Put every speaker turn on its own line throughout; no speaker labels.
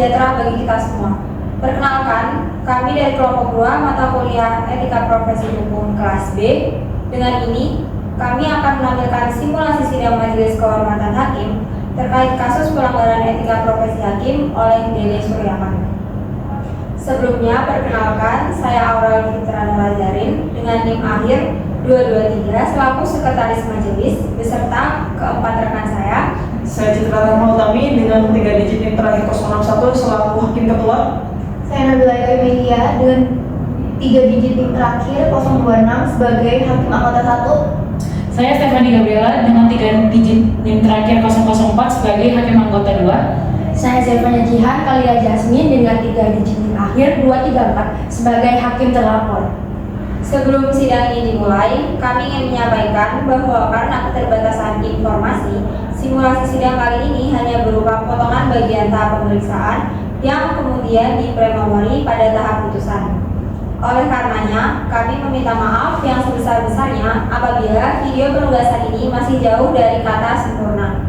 sejahtera bagi kita semua. Perkenalkan, kami dari kelompok 2 mata kuliah Etika Profesi Hukum kelas B. Dengan ini, kami akan menampilkan simulasi sidang Majelis Kehormatan Hakim terkait kasus pelanggaran etika profesi hakim oleh Dede Suryaman. Sebelumnya, perkenalkan, saya Aurel Fitra Nurazarin dengan NIM akhir 223 selaku Sekretaris Majelis beserta keempat rekan saya.
Saya Citra Rahma Utami dengan 3 digit NIM terakhir 061 selaku Hakim Ketua.
Saya Nabila Media dengan 3 digit NIM terakhir 026 sebagai Hakim Anggota 1.
Saya Stefani Gabriela dengan 3 digit NIM terakhir 004 sebagai Hakim Anggota 2.
Saya Zevanya Jihan Kalia Jasmine dengan 3 digit NIM akhir 234 sebagai Hakim Terlapor.
Sebelum sidang ini dimulai, kami ingin menyampaikan bahwa karena keterbatasan informasi, simulasi sidang kali ini hanya berupa potongan bagian tahap pemeriksaan yang kemudian diprememori pada tahap putusan. Oleh karenanya, kami meminta maaf yang sebesar-besarnya apabila video penugasan ini masih jauh dari kata sempurna.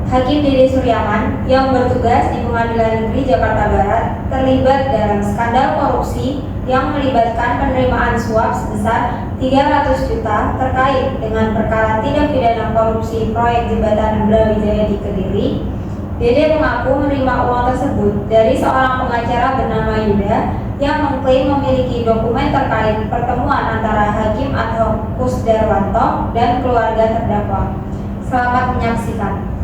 Hakim Dede Suryaman yang bertugas di Pengadilan Negeri Jakarta Barat terlibat dalam skandal korupsi yang melibatkan penerimaan suap sebesar 300 juta terkait dengan perkara tindak pidana korupsi proyek jembatan Brawijaya di Kediri. Dede mengaku menerima uang tersebut dari seorang pengacara bernama Yuda yang mengklaim memiliki dokumen terkait pertemuan antara Hakim Ad hoc Kusdarwanto dan keluarga terdakwa. Selamat menyaksikan.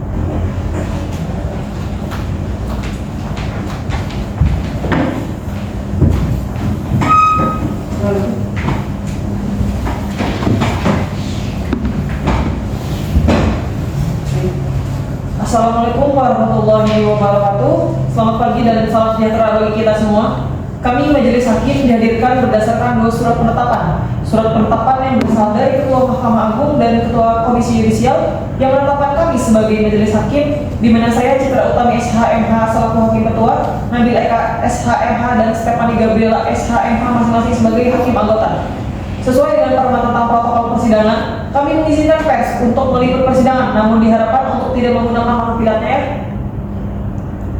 Assalamualaikum warahmatullahi wabarakatuh. Selamat pagi dan salam sejahtera bagi kita semua. Kami Majelis Hakim dihadirkan berdasarkan 2 surat penetapan. Surat penetapan yang berasal dari Ketua Mahkamah Agung dan Ketua Komisi Yudisial yang menetapkan kami sebagai Majelis Hakim, di mana saya Citra Utami SHMH selaku Hakim Ketua, Nabil Eka SHMH dan Stefani Gabriela SHMH masing-masing sebagai Hakim Anggota. Sesuai dengan peraturan tentang protokol persidangan, kami mengizinkan pers untuk meliput persidangan, namun diharapkan untuk tidak menggunakan hak pilotnya ya.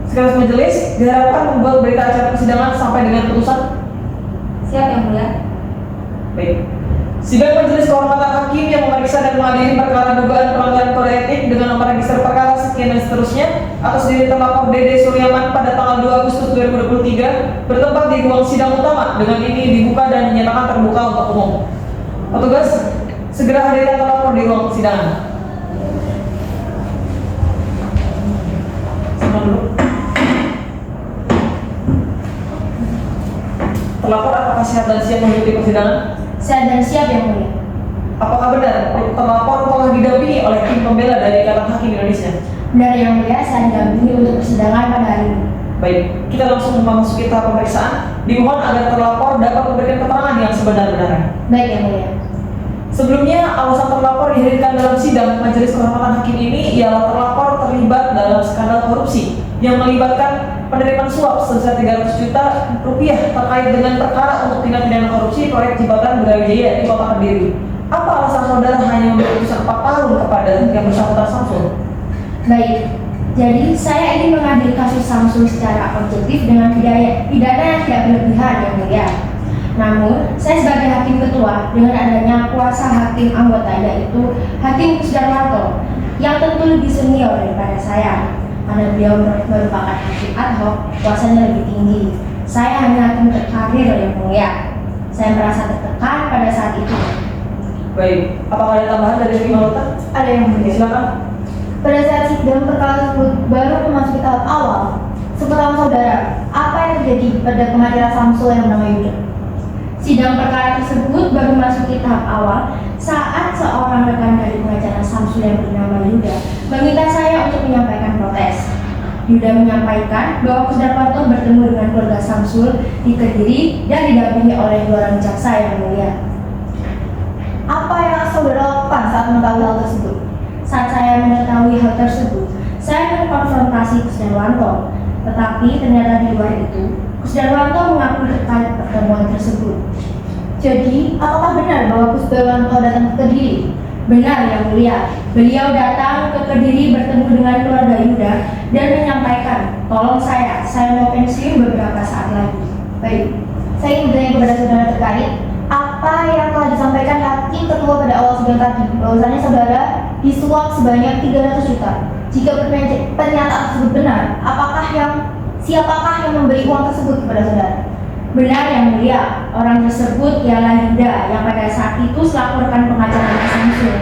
Sekretaris Majelis diharapkan membuat berita acara persidangan sampai dengan putusan.
Siap yang mulia.
Baik. Sidang Majelis Kehormatan Hakim yang memeriksa dan mengadili perkara dugaan pelanggaran kode etik dengan nomor register perkara sekian dan seterusnya atas diri terlapor Dede Suryaman pada tanggal 2 Agustus 2023 bertempat di ruang sidang utama. Dengan ini dibuka dan dinyatakan terbuka untuk umum. Petugas, segera hadirkan terlapor di ruang persidangan. Sama dulu. Terlapor apakah sehat dan siap mengikuti persidangan?
Sehat dan siap yang mulia.
Apakah benar terlapor telah didampingi oleh tim pembela dari Ikatan Hakim Indonesia?
Benar yang mulia, saya didampingi untuk persidangan pada hari ini.
Baik, kita langsung memasuki tahap pemeriksaan. Dimohon agar terlapor dapat memberikan keterangan yang sebenar-benarnya.
Baik yang mulia.
Sebelumnya, alasan terlapor dihadirkan dalam sidang Majelis Kehormatan Hakim ini ialah terlapor terlibat dalam skandal korupsi yang melibatkan penerimaan suap sebesar 300 juta rupiah terkait dengan perkara untuk tindak pidana korupsi proyek jembatan Brawijaya di Kota Kediri. Apa alasan saudara hanya memberi putusan 4 tahun kepada yang bersangkutan Samsul?
Baik, jadi saya ingin mengambil kasus Samsul secara objektif dengan pidana yang tidak berlebihan yang mulia. Namun, saya sebagai Hakim Ketua dengan adanya kuasa Hakim Anggota yaitu Hakim Kusdarwanto yang tentu lebih senior daripada saya karena beliau merupakan Hakim Ad hoc, kuasanya lebih tinggi. Saya hanya Hakim terkarir yang mulia. Saya merasa tertekan pada saat itu.
Baik, apakah ada tambahan dari Hakim Anggota?
Ada yang mulia.
Silakan.
Pada saat sidang perkara tersebut baru memasuki tahap awal, sepengetahuan saudara, apa yang terjadi pada pengacara Samsul yang bernama Yuda? Sidang perkara tersebut baru memasuki tahap awal saat seorang rekan dari pengacara Samsul yang bernama Yuda meminta saya untuk menyampaikan protes. Yuda menyampaikan bahwa Kusdarwanto bertemu dengan keluarga Samsul di Kediri dan didampingi oleh 2 orang jaksa yang mulia. Apa yang saudara lakukan saat mengetahui hal tersebut? Saat saya mengetahui hal tersebut, saya mengkonfrontasi Kusdarwanto, tetapi ternyata di luar itu Kusdarwanto mengaku terkait pertemuan tersebut. Jadi, apakah benar bahwa Kusdarwanto datang ke Kediri? Benar yang mulia, beliau datang ke Kediri bertemu dengan keluarga Yuda dan menyampaikan, tolong saya mau pensiun beberapa saat lagi. Baik, saya ingin bertanya kepada saudara terkait apa yang telah disampaikan hakim ketua pada awal sidang tadi, bahwasanya saudara disuap sebanyak 300 juta. Jika pernyataan tersebut benar, siapakah yang memberi uang tersebut kepada saudara? Benar yang mulia, orang tersebut ialah Yuda yang pada saat itu selaku rekan pengacara Samsul.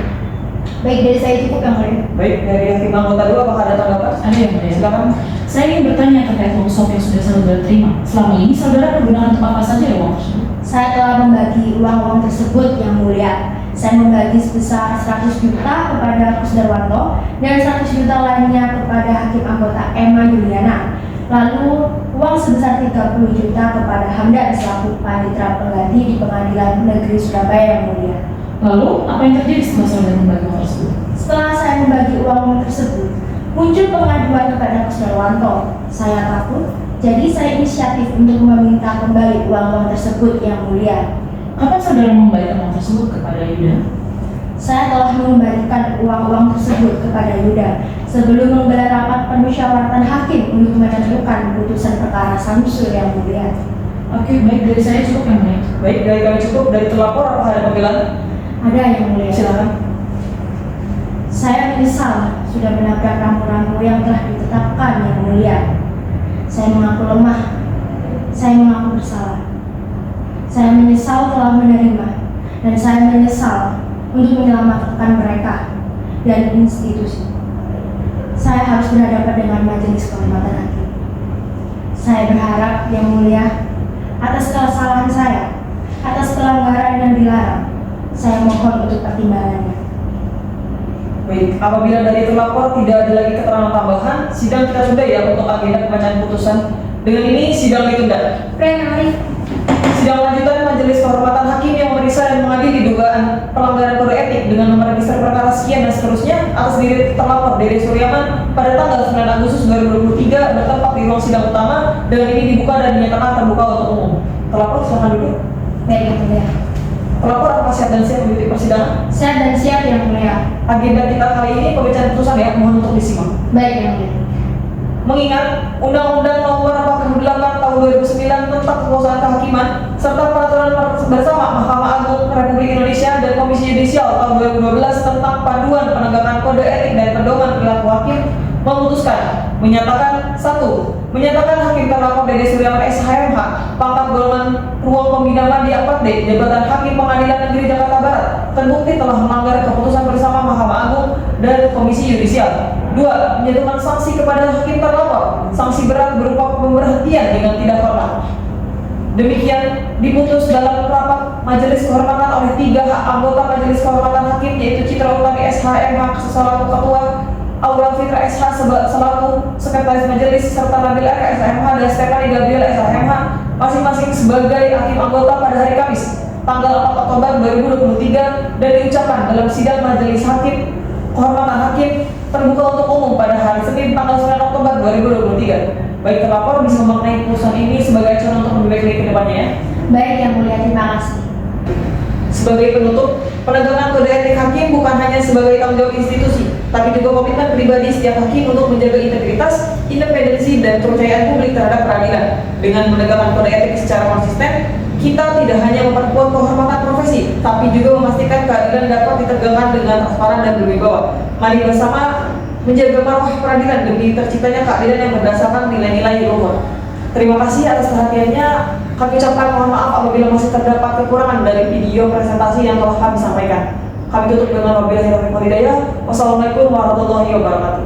Baik, dari saya cukup yang mulia.
Baik, dari hakim anggota 2 apakah ada tanggapan?
Ada yang mulia.
Silakan.
Saya ingin bertanya terkait uang suap yang sudah saudara terima. Selama ini saudara menggunakan untuk apa saja ya uang tersebut?
Saya telah membagi uang-uang tersebut yang mulia. Saya membagi sebesar 100 juta kepada Kusdarwanto dan 100 juta lainnya kepada hakim anggota Emma Yuliana. Lalu uang sebesar 30 juta kepada Hamdan selaku panitera pengganti di Pengadilan Negeri Surabaya yang mulia.
Lalu apa yang terjadi setelah saudara membagi uang tersebut?
Setelah saya membagi uang tersebut, muncul pengaduan kepada Kusdarwanto. Saya takut, jadi saya inisiatif untuk meminta kembali uang-uang tersebut yang mulia.
Kapan saudara membayar uang tersebut kepada Yuda?
Saya telah mengembalikan uang-uang tersebut kepada Yuda sebelum menggelar rapat permusyawaratan hakim untuk menentukan putusan perkara Samsul yang mulia.
Oke, baik, dari saya cukup yang mulia.
Baik, dari kami cukup. Dari terlapor apakah ada panggilan?
Ada yang mulia.
Silakan.
Saya menyesal sudah menabrak rambu-rambu yang telah ditetapkan yang mulia. Saya mengaku lemah. Saya mengaku bersalah. Saya menyesal telah menerima dan saya menyesal untuk menyelamatkan mereka dan institusi. Saya harus berhadapan dengan majelis kehormatan hakim. Saya berharap yang mulia atas kesalahan saya, atas pelanggaran yang dilarang, saya mohon untuk pertimbangannya.
Baik, apabila dari terlapor tidak ada lagi keterangan tambahan, sidang kita tunda ya untuk agenda pembacaan putusan. Dengan ini sidang ditunda. Sidang lanjutan Majelis Kehormatan Hakim yang memeriksa dan mengadili dugaan pelanggaran kode etik dengan nomor register perkara sekian dan seterusnya atas diri terlapor Dede Suryaman pada tanggal 9 Agustus 2023 bertempat di ruang sidang utama. Dengan ini dibuka dan dinyatakan terbuka untuk umum. Terlapor silakan duduk.
Baik yang mulia.
Terlapor apakah siap dan siap mengikuti persidangan?
Siap dan siap yang mulia.
Agenda kita kali ini pembacaan putusan ya, mohon untuk disimak.
Baik yang mulia.
Mengingat Undang-Undang Nomor 48 Tahun 2009 tentang Kekuasaan Kehakiman serta Peraturan Bersama Mahkamah Agung Republik Indonesia dan Komisi Yudisial Tahun 2012 tentang Panduan Penegakan Kode Etik dan Pedoman Perilaku Hakim memutuskan menyatakan 1. Menyatakan Hakim terlapor Dede Suryaman SHMH pangkat golongan ruang pembinaan di 4D Jabatan Hakim Pengadilan Negeri Jakarta Barat terbukti telah melanggar keputusan bersama Mahkamah Agung dan Komisi Yudisial. 2. Menjatuhkan sanksi kepada hakim terlapor, sanksi berat berupa pemberhentian dengan tidak hormat. Demikian diputus dalam rapat Majelis Kehormatan oleh 3 anggota Majelis Kehormatan Hakim yaitu Citra Utami SHMH selaku Ketua, Aura Fitra SH selaku Sekretaris Majelis serta Nabil R SHMH dan Stephanie Gabriel SHMH masing-masing sebagai hakim anggota pada hari Kamis tanggal 4 Oktober 2023 dan diucapkan dalam sidang Majelis Hakim Kehormatan Hakim terbuka untuk umum pada hari Senin tanggal 9 Oktober 2023. Baik, terlapor bisa memaknai putusan ini sebagai acuan untuk lebih baik ke depannya ya.
Baik yang mulia, terima kasih.
Sebagai penutup, penegakan kode etik hakim bukan hanya sebagai tanggung jawab institusi, tapi juga komitmen pribadi setiap hakim untuk menjaga integritas, independensi, dan kepercayaan publik terhadap peradilan. Dengan menegakkan kode etik secara konsisten, kita tidak hanya memperkuat kehormatan profesi, tapi juga memastikan keadilan dapat ditegakkan dengan transparan dan berwibawa. Mari bersama menjaga marwah peradilan demi terciptanya keadilan yang berdasarkan nilai-nilai luhur. Terima kasih atas perhatiannya. Kami ucapkan mohon maaf apabila masih terdapat kekurangan dari video presentasi yang telah kami sampaikan. Kami tutup dengan wabillahi taufiq wal hidayah. Wassalamualaikum warahmatullahi wabarakatuh.